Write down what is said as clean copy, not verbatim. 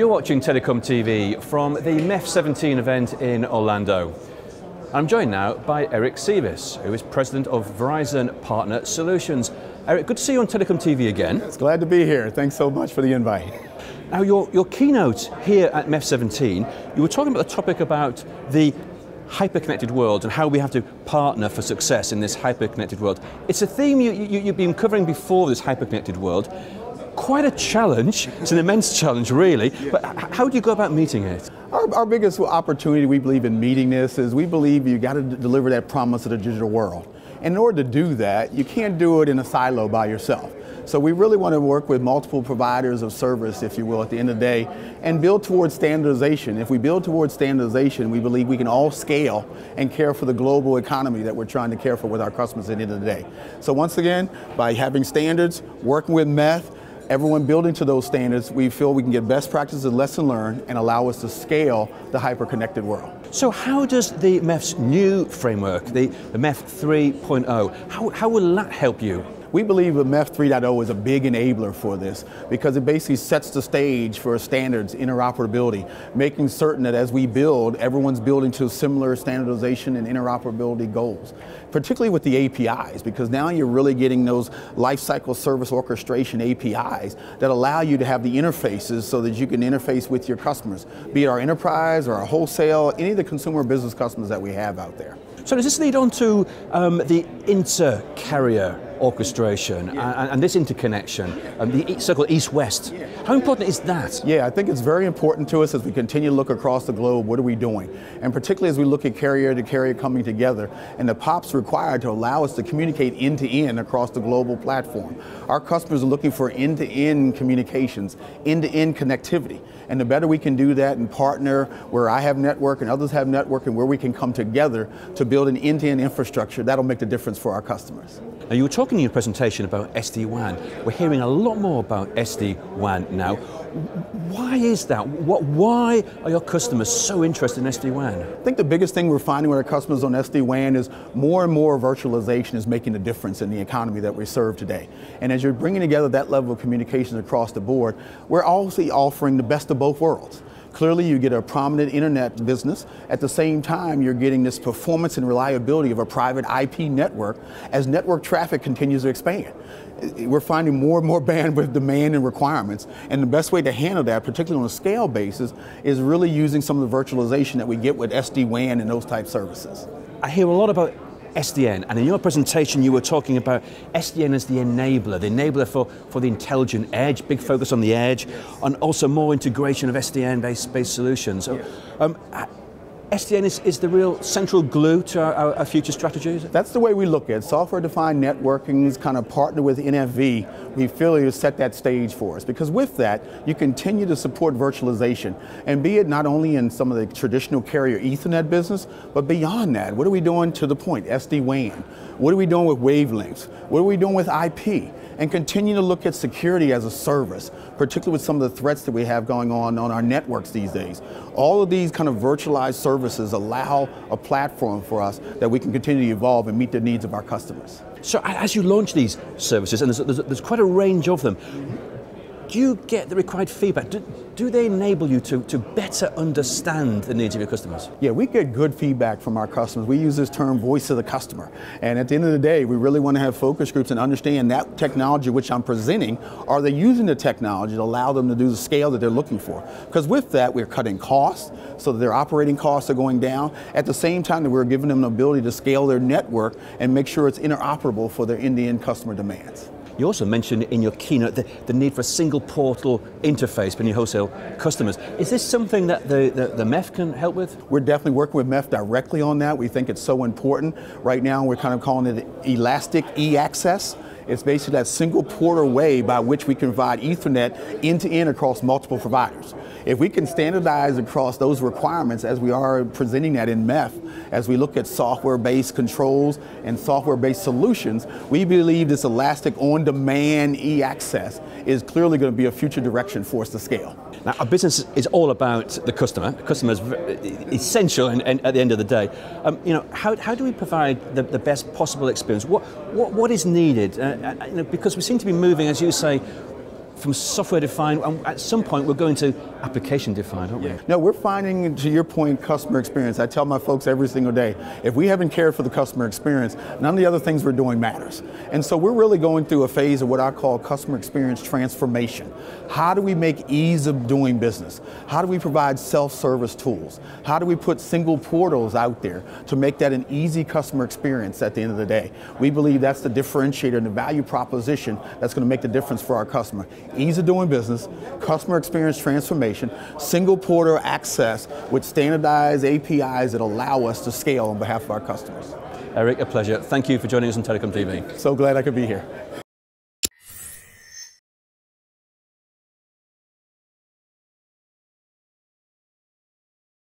You're watching TelecomTV from the MEF 17 event in Orlando. I'm joined now by Eric Seavis, who is President of Verizon Partner Solutions. Eric, good to see you on TelecomTV again. It's glad to be here. Thanks so much for the invite. Now, your keynote here at MEF 17, you were talking about the topic about the hyperconnected world and how we have to partner for success in this hyperconnected world. It's a theme you've been covering before, this hyperconnected world. Quite a challenge. It's an immense challenge, really. But how do you go about meeting it? Our biggest opportunity, we believe, in meeting this is we believe you got to deliver that promise of the digital world. And in order to do that, you can't do it in a silo by yourself. So we really want to work with multiple providers of service, if you will, at the end of the day, and build towards standardization. If we build towards standardization, we believe we can all scale and care for the global economy that we're trying to care for with our customers at the end of the day. So once again, by having standards, working with MEF, everyone building to those standards, we feel we can get best practices and lesson learned and allow us to scale the hyper-connected world. So how does the MEF's new framework, the MEF 3.0, how will that help you? We believe that MEF 3.0 is a big enabler for this because it basically sets the stage for standards, interoperability, making certain that as we build, everyone's building to similar standardization and interoperability goals, particularly with the APIs, because now you're really getting those lifecycle service orchestration APIs that allow you to have the interfaces so that you can interface with your customers, be it our enterprise or our wholesale, any of the consumer business customers that we have out there. So does this lead on to the inter-carrier orchestration and this interconnection, the so-called East-West? How important is that? Yeah, I think it's very important to us as we continue to look across the globe, what are we doing? And particularly as we look at carrier to carrier coming together and the POPs required to allow us to communicate end-to-end across the global platform. Our customers are looking for end-to-end communications, end-to-end connectivity. And the better we can do that and partner where I have network and others have network and where we can come together to build an end-to-end infrastructure, that'll make the difference for our customers. Now, you were talking in your presentation about SD-WAN. We're hearing a lot more about SD-WAN now. Why is that? Why are your customers so interested in SD-WAN? I think the biggest thing we're finding with our customers on SD-WAN is more and more virtualization is making a difference in the economy that we serve today. And as you're bringing together that level of communications across the board, we're also offering the best of both worlds. Clearly, you get a prominent internet business. At the same time, you're getting this performance and reliability of a private IP network as network traffic continues to expand. We're finding more and more bandwidth demand and requirements, and the best way to handle that, particularly on a scale basis, is really using some of the virtualization that we get with SD-WAN and those type services. I hear a lot about SDN, and in your presentation you were talking about SDN as the enabler for the intelligent edge, big focus on the edge, and also more integration of SDN-based solutions. So, SDN is the real central glue to our future strategies? That's the way we look at it. Software-defined networking is kind of partner with NFV. We feel you set that stage for us because with that, you continue to support virtualization and be it not only in some of the traditional carrier Ethernet business, but beyond that, what are we doing to the point, SD-WAN? What are we doing with wavelengths? What are we doing with IP? And continue to look at security as a service, particularly with some of the threats that we have going on our networks these days. All of these kind of virtualized services allow a platform for us that we can continue to evolve and meet the needs of our customers. So as you launch these services, and there's quite a range of them, do you get the required feedback? Do they enable you to better understand the needs of your customers? Yeah, we get good feedback from our customers. We use this term voice of the customer. And at the end of the day, we really want to have focus groups and understand that technology which I'm presenting, are they using the technology to allow them to do the scale that they're looking for? Because with that, we're cutting costs so that their operating costs are going down. At the same time that we're giving them the ability to scale their network and make sure it's interoperable for their end-to-end customer demands. You also mentioned in your keynote the need for a single portal interface between your wholesale customers. Is this something that the MEF can help with? We're definitely working with MEF directly on that. We think it's so important. Right now we're kind of calling it elastic e-access. It's basically that single portal way by which we can provide Ethernet end-to-end across multiple providers. If we can standardize across those requirements as we are presenting that in MEF, as we look at software-based controls and software-based solutions, we believe this elastic on-demand e-access is clearly going to be a future direction for us to scale. Now, our business is all about the customer. The customer is essential and at the end of the day. How do we provide the best possible experience? What is needed? Because we seem to be moving, as you say, from software defined, and at some point we're going to application defined, aren't we? No, we're finding, to your point, customer experience. I tell my folks every single day, if we haven't cared for the customer experience, none of the other things we're doing matters. And so we're really going through a phase of what I call customer experience transformation. How do we make ease of doing business? How do we provide self-service tools? How do we put single portals out there to make that an easy customer experience at the end of the day? We believe that's the differentiator and the value proposition that's going to make the difference for our customer. Ease of doing business, customer experience transformation, single portal access with standardized APIs that allow us to scale on behalf of our customers. Eric, a pleasure. Thank you for joining us on TelecomTV. So glad I could be here.